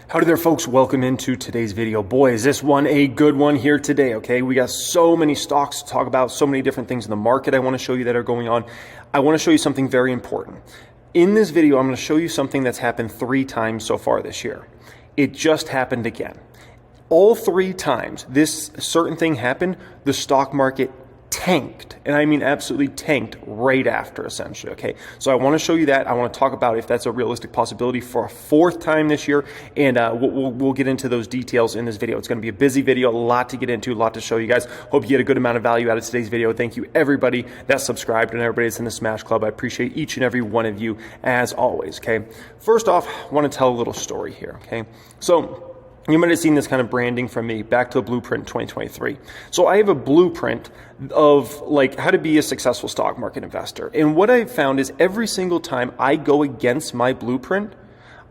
Howdy there, folks. Welcome into today's video. Boy, is this one a good one here today, okay? We got so many stocks to talk about, so many different things in the market I want to show you that are going on. I want to show you something very important. In this video, I'm going to show you something that's happened 3 times so far this year. It just happened again. All 3 times this certain thing happened, the stock market tanked, and I mean absolutely tanked right after, essentially, okay? So I want to show you that. I want to talk about if that's a realistic possibility for a 4th time this year, and we'll get into those details in this video. It's going to be a busy video, a lot to get into, a lot to show you guys. Hope you get a good amount of value out of today's video. Thank you, everybody that subscribed and everybody that's in the Smash Club. I appreciate each and every one of you, as always, okay? First off, I want to tell a little story here, okay? So you might have seen this kind of branding from me, back to the blueprint 2023. So I have a blueprint of like how to be a successful stock market investor. And what I've found is every single time I go against my blueprint,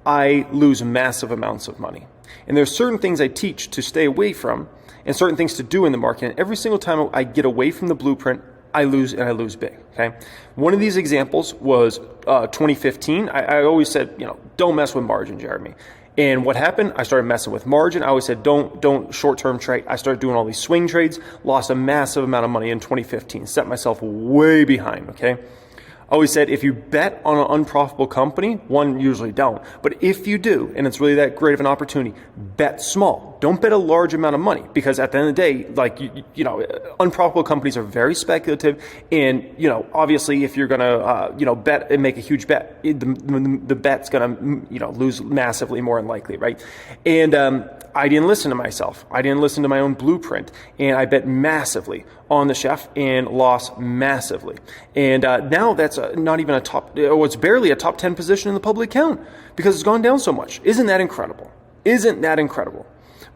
I lose massive amounts of money. And there's certain things I teach to stay away from and certain things to do in the market. And every single time I get away from the blueprint, I lose, and I lose big, okay? One of these examples was 2015. I always said, don't mess with margin, Jeremy. And what happened? I started messing with margin. I always said, don't short-term trade. I started doing all these swing trades, lost a massive amount of money in 2015, set myself way behind, okay? I always said, if you bet on an unprofitable company, one, usually don't. But if you do, and it's really that great of an opportunity, bet small. Don't bet a large amount of money, because at the end of the day, like, unprofitable companies are very speculative. And, obviously if you're going to, bet and make a huge bet, the bet's going to, lose massively more than likely, right? And I didn't listen to myself. I didn't listen to my own blueprint. And I bet massively on the chef and lost massively. And now that's not even it's barely a top 10 position in the public count because it's gone down so much. Isn't that incredible? Isn't that incredible?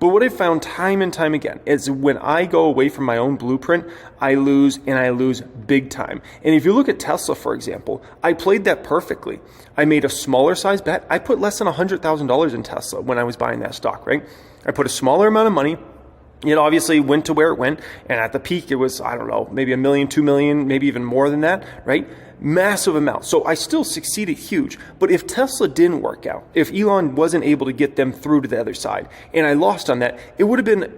But what I've found time and time again is when I go away from my own blueprint, I lose, and I lose big time. And if you look at Tesla, for example, I played that perfectly. I made a smaller size bet. I put less than $100,000 in Tesla when I was buying that stock, right? I put a smaller amount of money. It obviously went to where it went, and at the peak it was, I don't know, maybe $1 million, $2 million, maybe even more than that, right? Massive amount. So I still succeeded huge. But if Tesla didn't work out, if Elon wasn't able to get them through to the other side, and I lost on that, it would have been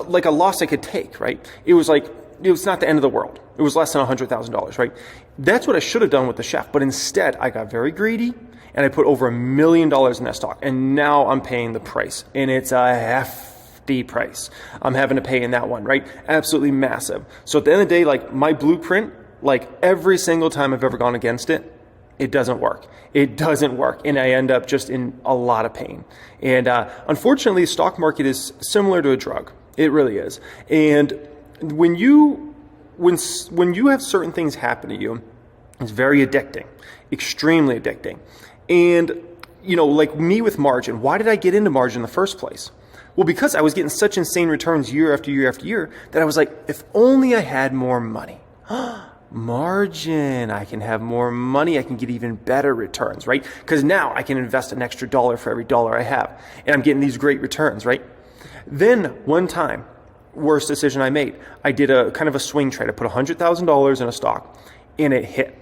like a loss I could take, right? It was not the end of the world. It was less than $100,000, right? That's what I should have done with the chef. But instead, I got very greedy, and I put over $1 million in that stock. And now I'm paying the price, and it's a hefty price I'm having to pay in that one, right? Absolutely massive. So at the end of the day, like my blueprint, like every single time I've ever gone against it, it doesn't work. It doesn't work. And I end up just in a lot of pain. And unfortunately, the stock market is similar to a drug. It really is. And when you have certain things happen to you, it's very addicting, extremely addicting. And, like me with margin, why did I get into margin in the first place? Well, because I was getting such insane returns year after year after year that I was like, if only I had more money. Margin, I can have more money. I can get even better returns, right? Because now I can invest an extra dollar for every dollar I have. And I'm getting these great returns, right? Then one time, worst decision I made, I did a kind of a swing trade. I put $100,000 in a stock and it hit.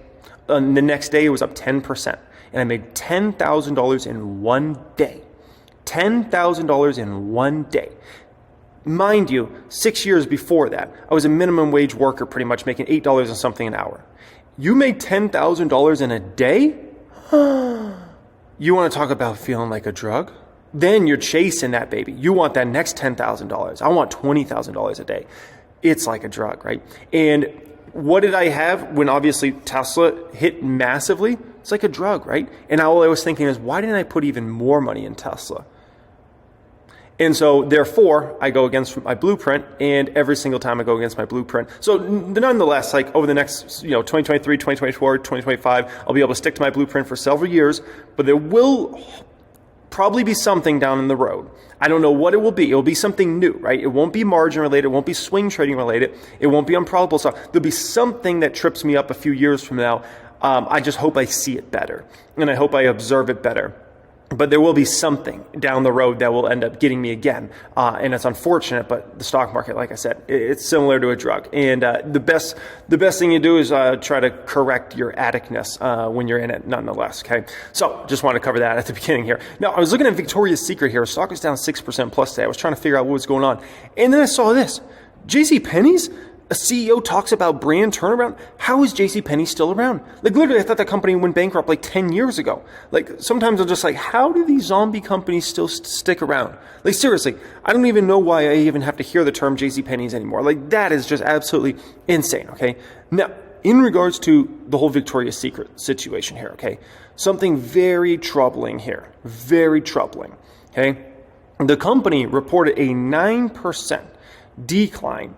The next day it was up 10%. And I made $10,000 in one day. $10,000 in one day. Mind you, 6 years before that, I was a minimum wage worker, pretty much making $8 and something an hour. You made $10,000 in a day? You want to talk about feeling like a drug? Then you're chasing that baby. You want that next $10,000. I want $20,000 a day. It's like a drug, right? And what did I have when obviously Tesla hit massively? It's like a drug, right? And all I was thinking is, why didn't I put even more money in Tesla? And so, therefore, I go against my blueprint, and every single time I go against my blueprint. So, nonetheless, like over the next, 2023, 2024, 2025, I'll be able to stick to my blueprint for several years, but there will probably be something down in the road. I don't know what it will be. It will be something new, right? It won't be margin related. It won't be swing trading related. It won't be unprofitable stuff. There'll be something that trips me up a few years from now. I just hope I see it better, and I hope I observe it better. but there will be something down the road that will end up getting me again. And it's unfortunate, but the stock market, like I said, it's similar to a drug. And the best thing you do is try to correct your addictness when you're in it nonetheless, okay? So just want to cover that at the beginning here. Now, I was looking at Victoria's Secret here. Stock was down 6% plus today. I was trying to figure out what was going on. And then I saw this. JCPenney's? A CEO talks about brand turnaround. How is JCPenney still around? Like, literally, I thought that company went bankrupt like 10 years ago. Like, sometimes I'm just like, how do these zombie companies still stick around? Like, seriously, I don't even know why I even have to hear the term JCPenney's anymore. Like, that is just absolutely insane, okay? Now, in regards to the whole Victoria's Secret situation here, okay? Something very troubling here. Very troubling, okay? The company reported a 9% decline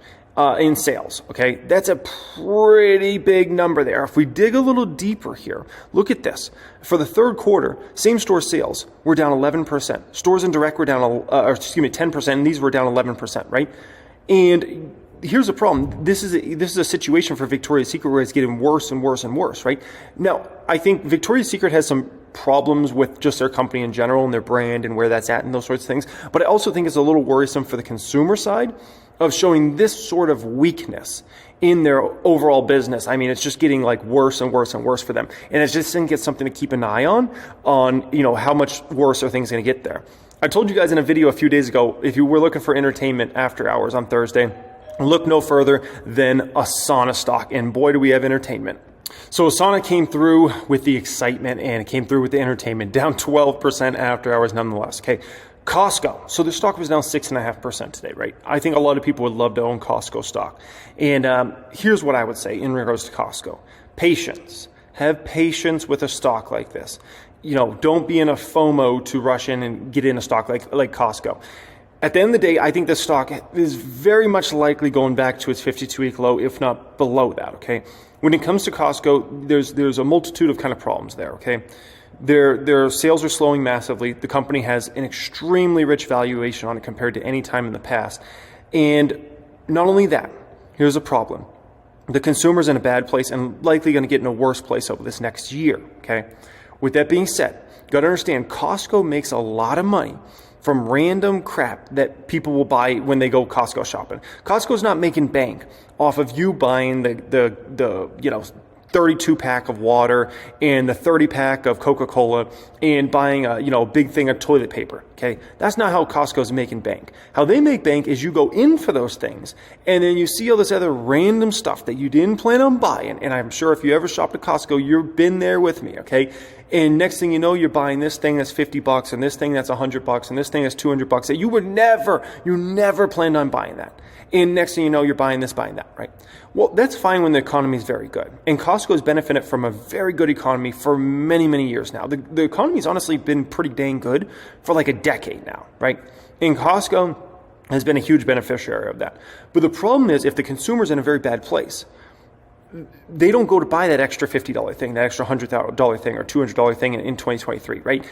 in sales, okay? That's a pretty big number there. If we dig a little deeper here, look at this. For the third quarter, same-store sales were down 11%. Stores and direct were down, 10%, and these were down 11%, right? And here's the problem. This is a situation for Victoria's Secret where it's getting worse and worse and worse, right? Now, I think Victoria's Secret has some problems with just their company in general and their brand and where that's at and those sorts of things. But I also think it's a little worrisome for the consumer side of showing this sort of weakness in their overall business. I mean, it's just getting like worse and worse and worse for them. And it's just something to keep an eye on, how much worse are things going to get there. I told you guys in a video a few days ago, if you were looking for entertainment after hours on Thursday, look no further than Asana stock. And boy, do we have entertainment. So Asana came through with the excitement and it came through with the entertainment, down 12% after hours nonetheless. Okay. Costco. So the stock was down 6.5% today, right? I think a lot of people would love to own Costco stock. And here's what I would say in regards to Costco. Patience. Have patience with a stock like this. Don't be in a FOMO to rush in and get in a stock like Costco. At the end of the day, I think this stock is very much likely going back to its 52-week low, if not below that, okay? When it comes to Costco, there's a multitude of kind of problems there, okay? Their sales are slowing massively. The company has an extremely rich valuation on it compared to any time in the past. And not only that, here's a problem. The consumer's in a bad place and likely going to get in a worse place over this next year, okay? With that being said, you got to understand, Costco makes a lot of money from random crap that people will buy when they go Costco shopping. Costco's not making bank off of you buying the 32 pack of water and the 30 pack of Coca-Cola and buying a big thing of toilet paper. Okay. That's not how Costco's making bank. How they make bank is you go in for those things and then you see all this other random stuff that you didn't plan on buying. And I'm sure if you ever shopped at Costco, you've been there with me. Okay. And next thing you know, you're buying this thing that's $50 and this thing that's $100 and this thing that's $200 that you never planned on buying that. And next thing you know, you're buying this, buying that, right? Well, that's fine when the economy is very good. And Costco has benefited from a very good economy for many, many years now. The economy's honestly been pretty dang good for like a decade now, right? And Costco has been a huge beneficiary of that. But the problem is if the consumer's in a very bad place, they don't go to buy that extra $50 thing, that extra $100 thing or $200 thing in 2023, right?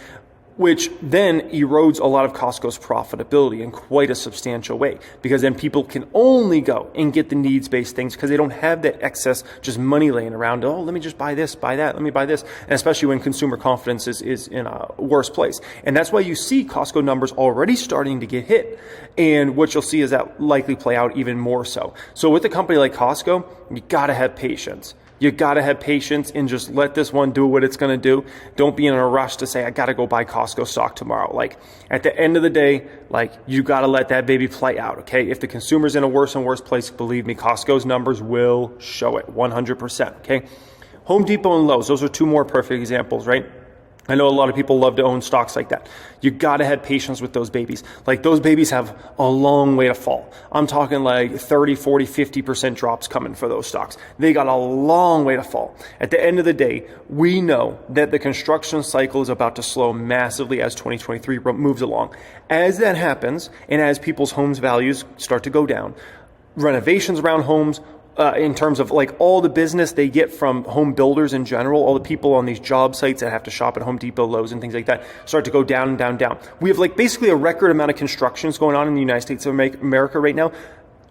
Which then erodes a lot of Costco's profitability in quite a substantial way, because then people can only go and get the needs-based things because they don't have that excess just money laying around. Oh, let me just buy this, buy that, let me buy this. And especially when consumer confidence is in a worse place. And that's why you see Costco numbers already starting to get hit. And what you'll see is that likely play out even more so. So with a company like Costco, you gotta have patience. You got to have patience and just let this one do what it's going to do. Don't be in a rush to say, I got to go buy Costco stock tomorrow. Like at the end of the day, like you got to let that baby play out. Okay. If the consumer's in a worse and worse place, believe me, Costco's numbers will show it 100%. Okay. Home Depot and Lowe's. Those are two more perfect examples, right? I know a lot of people love to own stocks like that. You got to have patience with those babies. Like those babies have a long way to fall. I'm talking like 30, 40, 50% drops coming for those stocks. They got a long way to fall. At the end of the day, we know that the construction cycle is about to slow massively as 2023 moves along. As that happens, and as people's homes values start to go down, renovations around homes, in terms of like all the business they get from home builders in general, all the people on these job sites that have to shop at Home Depot, Lowe's, and things like that start to go down and down and down. We have like basically a record amount of constructions going on in the United States of America right now,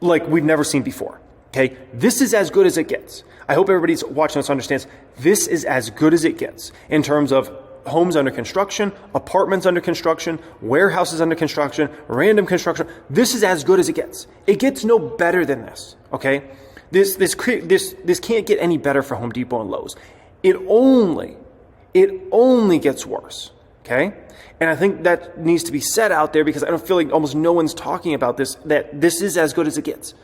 like we've never seen before. Okay, this is as good as it gets. I hope everybody's watching this understands this is as good as it gets in terms of homes under construction, apartments under construction, warehouses under construction, random construction. This is as good as it gets. It gets no better than this, okay? This can't get any better for Home Depot and Lowe's. It only gets worse, okay? And I think that needs to be said out there because I don't feel like almost no one's talking about this, that this is as good as it gets.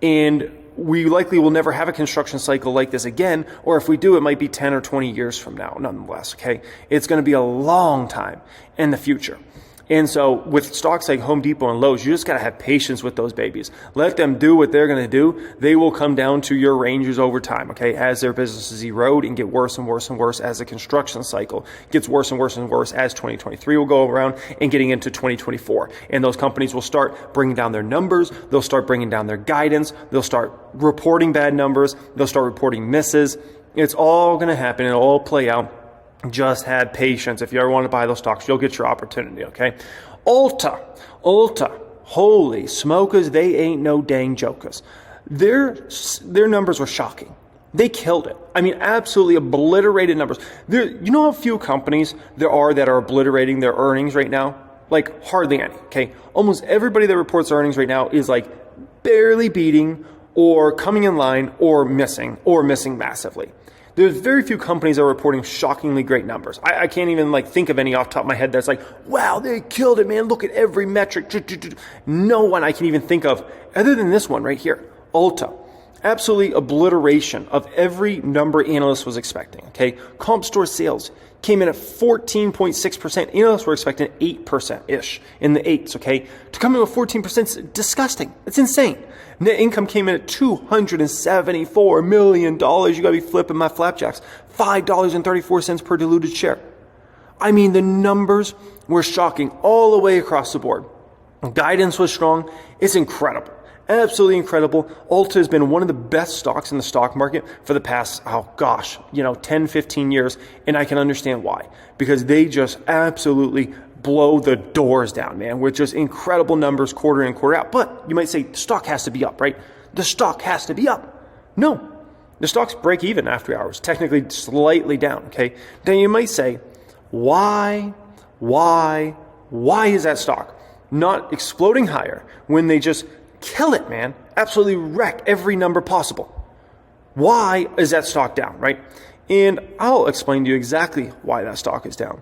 And we likely will never have a construction cycle like this again, or if we do, it might be 10 or 20 years from now, nonetheless, okay? It's going to be a long time in the future. And so with stocks like Home Depot and Lowe's, you just got to have patience with those babies. Let them do what they're going to do. They will come down to your ranges over time, okay, as their businesses erode and get worse and worse and worse as the construction cycle gets worse and worse and worse as 2023 will go around and getting into 2024. And those companies will start bringing down their numbers. They'll start bringing down their guidance. They'll start reporting bad numbers. They'll start reporting misses. It's all going to happen. It'll all play out. Just have patience. If you ever want to buy those stocks, you'll get your opportunity, okay? Ulta, holy smokers, they ain't no dang jokers. Their numbers were shocking. They killed it. I mean, absolutely obliterated numbers. You know how few companies there are that are obliterating their earnings right now? Like hardly any, okay? Almost everybody that reports earnings right now is like barely beating or coming in line or missing massively. There's very few companies that are reporting shockingly great numbers. I can't even like think of any off the top of my head that's like, wow, they killed it, man. Look at every metric. No one I can even think of other than this one right here, Ulta. Absolutely obliteration of every number analyst was expecting, okay? Comp store sales came in at 14.6%. Analysts were expecting 8%-ish in the 8s, okay? To come in with 14% is disgusting. It's insane. Net income came in at $274 million. You got to be flipping my flapjacks. $5.34 per diluted share. I mean, the numbers were shocking all the way across the board. Guidance was strong. It's incredible. Absolutely incredible. Ulta has been one of the best stocks in the stock market for the past, 10, 15 years. And I can understand why. Because they just absolutely blow the doors down, man, with just incredible numbers quarter in, quarter out. But you might say the stock has to be up, right? The stock has to be up. No, the stock's break even after hours, technically slightly down, okay? Then you might say, why is that stock not exploding higher when they just kill it, man? Absolutely wreck every number possible. Why is that stock down, right? And I'll explain to you exactly why that stock is down.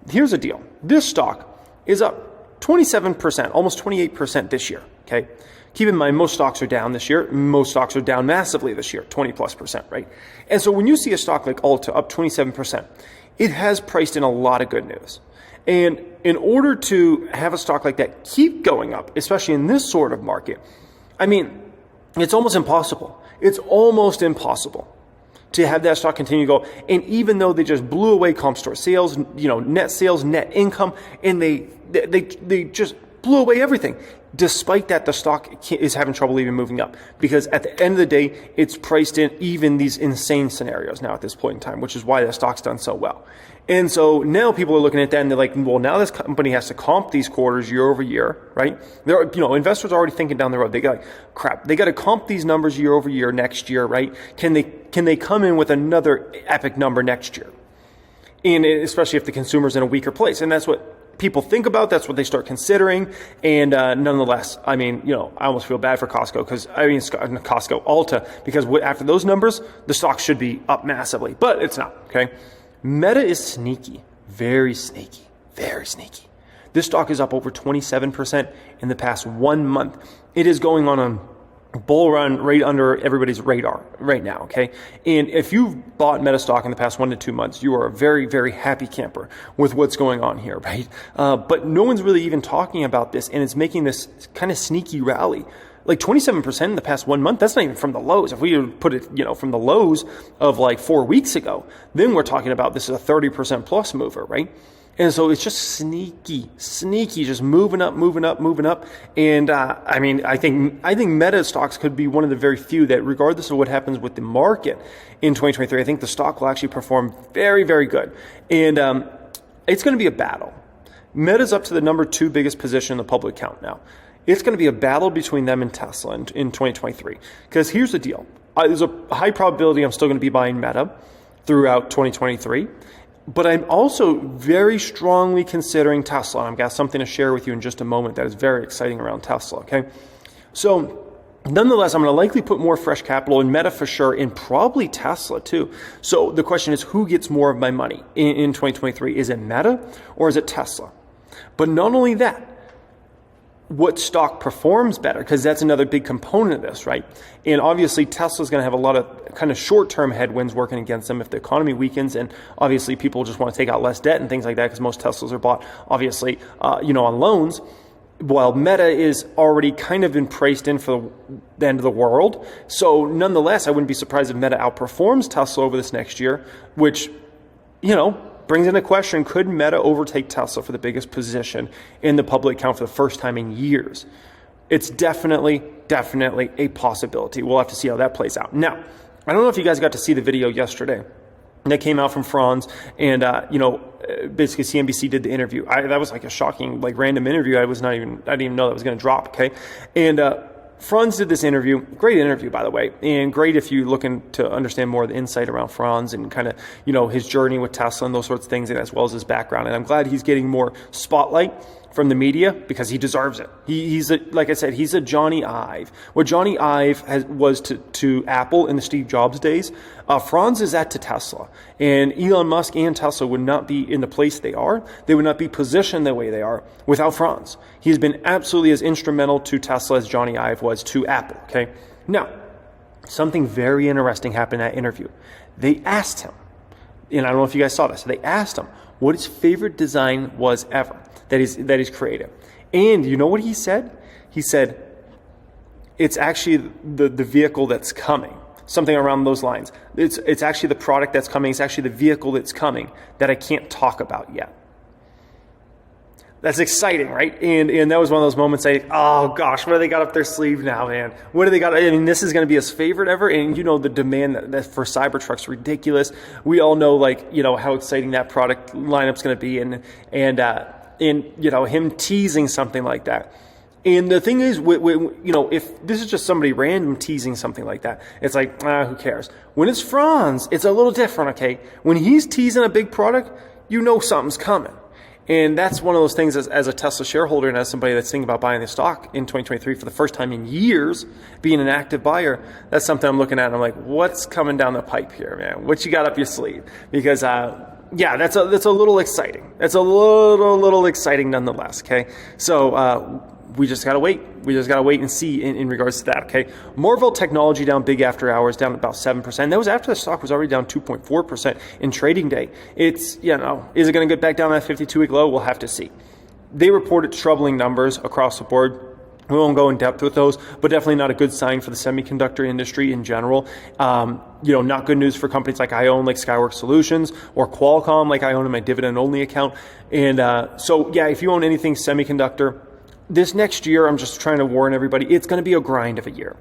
Here's the deal. This stock is up 27%, almost 28% this year, okay? Keep in mind, most stocks are down this year. Most stocks are down massively this year, 20+%, right? And so when you see a stock like Ulta up 27%, it has priced in a lot of good news. And in order to have a stock like that keep going up, especially in this sort of market, I mean, it's almost impossible. It's almost impossible to have that stock continue to go. And even though they just blew away comp store sales, net sales, net income, and they just blew away everything. Despite that, the stock is having trouble even moving up because at the end of the day, it's priced in even these insane scenarios now at this point in time, which is why that stock's done so well. And so now people are looking at that and they're like, well, now this company has to comp these quarters year over year, right? There are, investors are already thinking down the road. They got they got to comp these numbers year over year next year, right? Can they come in with another epic number next year? And especially if the consumer's in a weaker place. And that's what people think about. That's what they start considering. And nonetheless, I mean, I almost feel bad for Ulta, because after those numbers, the stock should be up massively, but it's not, okay? Meta is sneaky, very sneaky, very sneaky. This stock is up over 27% in the past 1 month. It is going on a bull run right under everybody's radar right now, okay? And if you've bought Meta stock in the past 1 to 2 months, you are a very, very happy camper with what's going on here, right? But no one's really even talking about this, and it's making this kind of sneaky rally. Like 27% in the past 1 month, that's not even from the lows. If we put it, from the lows of like 4 weeks ago, then we're talking about this is a 30% plus mover, right? And so it's just sneaky, just moving up. And I think Meta stocks could be one of the very few that, regardless of what happens with the market in 2023, I think the stock will actually perform very, very good. And it's going to be a battle. Meta's up to the number 2 biggest position in the public count now. It's going to be a battle between them and Tesla in 2023. Because here's the deal. There's a high probability I'm still going to be buying Meta throughout 2023. But I'm also very strongly considering Tesla. And I've got something to share with you in just a moment that is very exciting around Tesla, okay? So nonetheless, I'm going to likely put more fresh capital in Meta for sure, and probably Tesla too. So the question is, who gets more of my money in 2023? Is it Meta or is it Tesla? But not only that, what stock performs better, because that's another big component of this, right? And obviously Tesla's going to have a lot of kind of short-term headwinds working against them if the economy weakens, and obviously people just want to take out less debt and things like that, because most Teslas are bought obviously on loans, while Meta is already kind of been priced in for the end of the world. So nonetheless, I wouldn't be surprised if Meta outperforms Tesla over this next year, which brings into question, could Meta overtake Tesla for the biggest position in the public account for the first time in years? It's definitely a possibility. We'll have to see how that plays out. Now, I don't know if you guys got to see the video yesterday that came out from Franz, and basically CNBC did the interview. That was like a shocking, random interview. I didn't even know that was going to drop. Okay, and Franz did this interview. Great interview, by the way, and great if you're looking to understand more of the insight around Franz and kind of his journey with Tesla and those sorts of things, and as well as his background. And I'm glad he's getting more spotlight from the media because he deserves it. Like I said, he's a Johnny Ive. What Johnny Ive was to Apple in the Steve Jobs days, Franz is that to Tesla. And Elon Musk and Tesla would not be in the place they are. They would not be positioned the way they are without Franz. He's been absolutely as instrumental to Tesla as Johnny Ive was to Apple. Okay. Now, something very interesting happened in that interview. They asked him, and I don't know if you guys saw this, they asked him what his favorite design was ever that he's created. And you know what he said? He said, it's actually the vehicle that's coming. Something around those lines. It's actually the product that's coming. It's actually the vehicle that's coming that I can't talk about yet. That's exciting, right? And that was one of those moments oh gosh, what do they got up their sleeve now, man? What do they got? I mean, this is going to be his favorite ever. And the demand that for Cybertruck's is ridiculous. We all know how exciting that product lineup's going to be, and him teasing something like that. And the thing is, if this is just somebody random teasing something like that, it's like, who cares? When it's Franz, it's a little different, okay? When he's teasing a big product, something's coming. And that's one of those things as a Tesla shareholder and as somebody that's thinking about buying the stock in 2023 for the first time in years, being an active buyer, that's something I'm looking at and I'm like, what's coming down the pipe here, man? What you got up your sleeve? Because, that's a little exciting. That's a little exciting nonetheless, okay? So we just got to wait. We just got to wait and see in regards to that, okay? Marvell Technology down big after hours, down about 7%. That was after the stock was already down 2.4% in trading day. It's, is it going to get back down that 52-week low? We'll have to see. They reported troubling numbers across the board. We won't go in depth with those, but definitely not a good sign for the semiconductor industry in general. Not good news for companies like I own, like Skyworks Solutions, or Qualcomm, like I own in my dividend-only account. And if you own anything semiconductor, this next year, I'm just trying to warn everybody, it's going to be a grind of a year.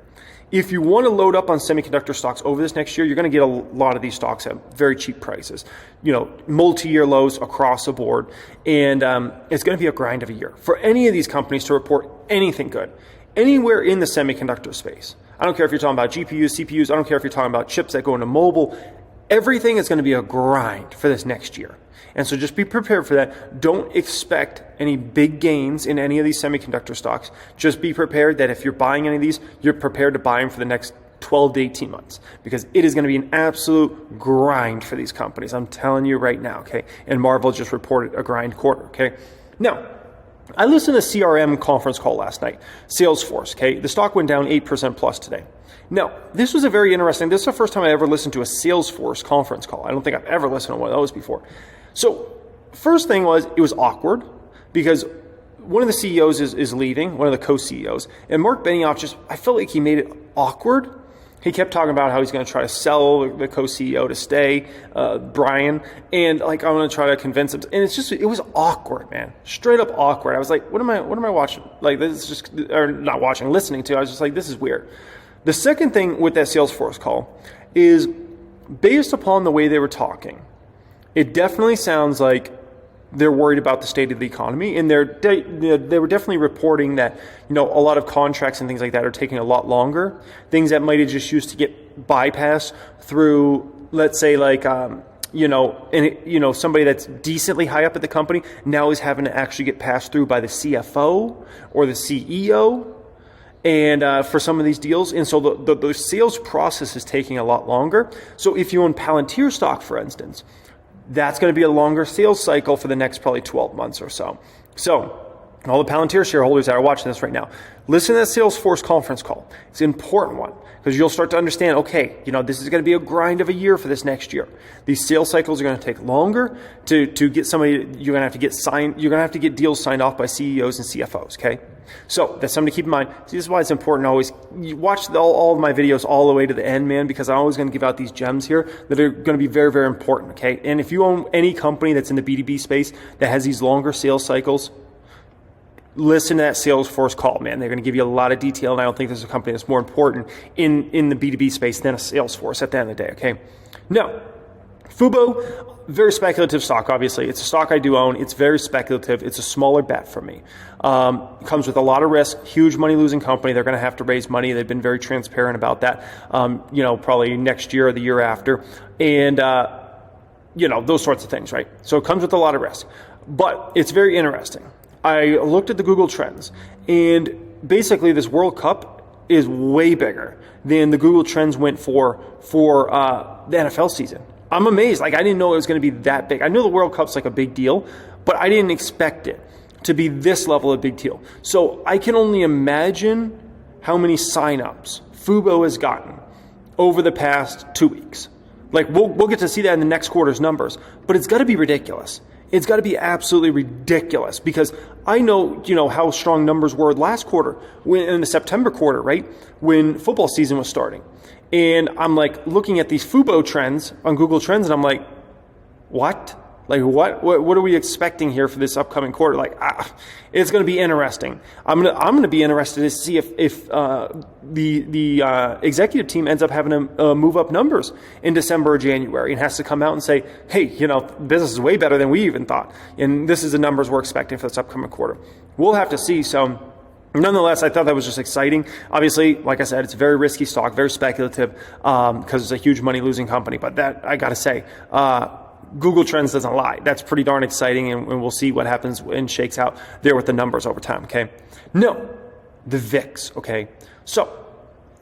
If you want to load up on semiconductor stocks over this next year, you're going to get a lot of these stocks at very cheap prices, multi-year lows across the board. And it's going to be a grind of a year for any of these companies to report anything good, anywhere in the semiconductor space. I don't care if you're talking about GPUs, CPUs. I don't care if you're talking about chips that go into mobile. Everything is going to be a grind for this next year. And so just be prepared for that. Don't expect any big gains in any of these semiconductor stocks. Just be prepared that if you're buying any of these, you're prepared to buy them for the next 12 to 18 months, because it is going to be an absolute grind for these companies. I'm telling you right now, okay? And Marvell just reported a grind quarter, okay? Now, I listened to CRM conference call last night, Salesforce, okay? The stock went down 8% plus today. Now, this was this is the first time I ever listened to a Salesforce conference call. I don't think I've ever listened to one of those before. So, first thing was, it was awkward because one of the CEOs is leaving, one of the co-CEOs, and Mark Benioff I felt like he made it awkward. He kept talking about how he's going to try to sell the co-CEO to stay, Brian, and I'm going to try to convince him. And it was awkward, man, straight up awkward. I was like, what am I watching? This is not watching, listening to. I was just like, this is weird. The second thing with that Salesforce call is, based upon the way they were talking, it definitely sounds like they're worried about the state of the economy, and they were definitely reporting that a lot of contracts and things like that are taking a lot longer. Things that might have just used to get bypassed through, let's say, somebody that's decently high up at the company now is having to actually get passed through by the CFO or the CEO, and for some of these deals. And so the sales process is taking a lot longer. So if you own Palantir stock, for instance, that's going to be a longer sales cycle for the next probably 12 months or so. So all the Palantir shareholders that are watching this right now, listen to that Salesforce conference call. It's an important one because you'll start to understand, okay, this is going to be a grind of a year for this next year. These sales cycles are going to take longer to get somebody. You're going to have to get signed. You're going to have to get deals signed off by CEOs and CFOs. Okay, so that's something to keep in mind. See, this is why it's important to always watch all of my videos all the way to the end, man, because I'm always going to give out these gems here that are going to be very, very important. Okay, and if you own any company that's in the B2B space that has these longer sales cycles, listen to that Salesforce call, man. They're going to give you a lot of detail, and I don't think there's a company that's more important in the B2B space than a Salesforce at the end of the day, okay? Now, Fubo, very speculative stock, obviously. It's a stock I do own. It's very speculative. It's a smaller bet for me. Comes with a lot of risk, huge money-losing company. They're going to have to raise money. They've been very transparent about that, probably next year or the year after. And, those sorts of things, right? So it comes with a lot of risk. But it's very interesting. I looked at the Google Trends, and basically this World Cup is way bigger than the Google Trends went for the NFL season. I'm amazed. I didn't know it was going to be that big. I know the World Cup's like a big deal, but I didn't expect it to be this level of big deal. So I can only imagine how many signups Fubo has gotten over the past 2 weeks. We'll get to see that in the next quarter's numbers, but it's got to be ridiculous. It's got to be absolutely ridiculous because I know, how strong numbers were last quarter, in the September quarter, right? When football season was starting. And I'm looking at these Fubo trends on Google Trends, and I'm like, what? What are we expecting here for this upcoming quarter? It's going to be interesting. I'm going to be interested to see if the executive team ends up having to move up numbers in December or January and has to come out and say, hey, business is way better than we even thought, and this is the numbers we're expecting for this upcoming quarter. We'll have to see. So nonetheless, I thought that was just exciting. Obviously, like I said, it's a very risky stock, very speculative, because it's a huge money-losing company. But that, I got to say, Google Trends doesn't lie. That's pretty darn exciting, and we'll see what happens and shakes out there with the numbers over time, okay? No, the VIX, okay? So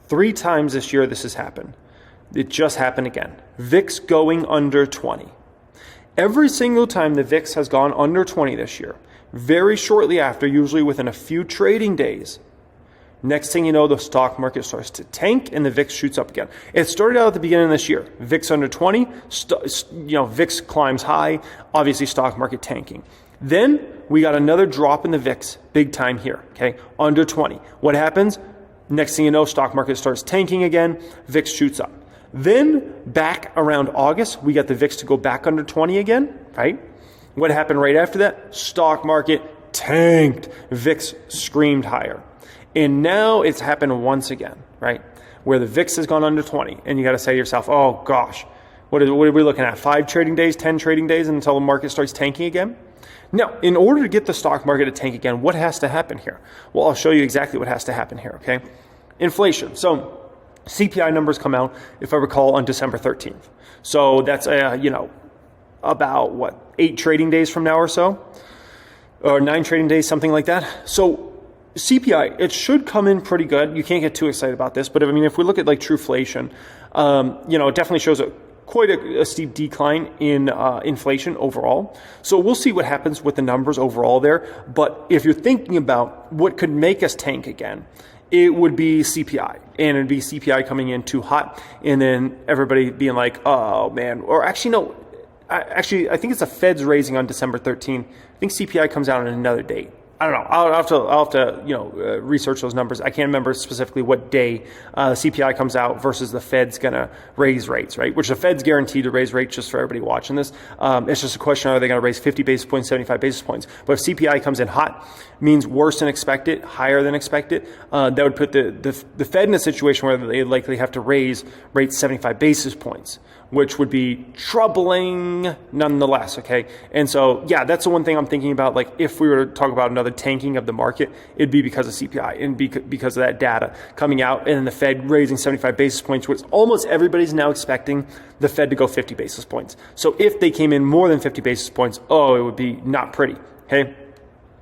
3 times this year this has happened. It just happened again. VIX going under 20. Every single time the VIX has gone under 20 this year, very shortly after, usually within a few trading days, next thing you know, the stock market starts to tank and the VIX shoots up again. It started out at the beginning of this year. VIX under 20, VIX climbs high, obviously stock market tanking. Then we got another drop in the VIX, big time here, okay, under 20. What happens? Next thing you know, stock market starts tanking again, VIX shoots up. Then back around August, we got the VIX to go back under 20 again, right? What happened right after that? Stock market tanked, VIX screamed higher. And now it's happened once again, right? Where the VIX has gone under 20. And you got to say to yourself, oh gosh, what are we looking at? 5 trading days, 10 trading days until the market starts tanking again? Now, in order to get the stock market to tank again, what has to happen here? Well, I'll show you exactly what has to happen here, okay? Inflation. So CPI numbers come out, if I recall, on December 13th. So that's, about 8 trading days from now or so? Or 9 trading days, something like that. So CPI, it should come in pretty good. You can't get too excited about this, but if we look at Truflation, it definitely shows quite a steep decline in inflation overall. So we'll see what happens with the numbers overall there. But if you're thinking about what could make us tank again, it would be CPI, and it'd be CPI coming in too hot, and then everybody being like, oh man, or actually no, I think it's the Fed's raising on December 13th. I think CPI comes out on another date. I don't know. I'll have to research those numbers. I can't remember specifically what day CPI comes out versus the Fed's going to raise rates, right? Which the Fed's guaranteed to raise rates, just for everybody watching this. It's just a question, are they going to raise 50 basis points, 75 basis points? But if CPI comes in hot, means worse than expected, higher than expected, that would put the Fed in a situation where they likely have to raise rates 75 basis points, which would be troubling nonetheless, okay? And so, yeah, that's the one thing I'm thinking about. Like, if we were to talk about another tanking of the market, it'd be because of CPI and because of that data coming out and the Fed raising 75 basis points, which almost everybody's now expecting the Fed to go 50 basis points. So if they came in more than 50 basis points, oh, it would be not pretty, okay?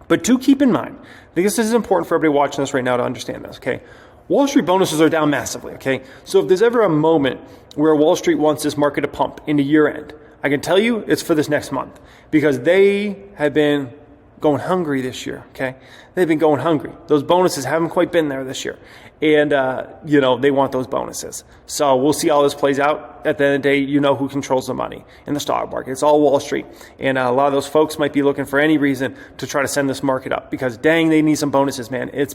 But do keep in mind, I think this is important for everybody watching this right now to understand this, okay? Wall Street bonuses are down massively, okay? So if there's ever a moment where Wall Street wants this market to pump into year end, I can tell you it's for this next month because they have been going hungry this year, okay? They've been going hungry. Those bonuses haven't quite been there this year. And, you know, they want those bonuses. So we'll see how this plays out. At the end of the day, you know who controls the money in the stock market. It's all Wall Street. And a lot of those folks might be looking for any reason to try to send this market up because, dang, they need some bonuses, man. It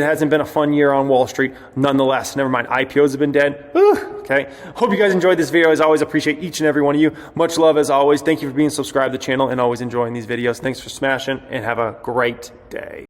hasn't been a fun year on Wall Street. Nonetheless, never mind. IPOs have been dead. Whew, okay. Hope you guys enjoyed this video. As always, appreciate each and every one of you. Much love as always. Thank you for being subscribed to the channel and always enjoying these videos. Thanks for smashing and have a great day.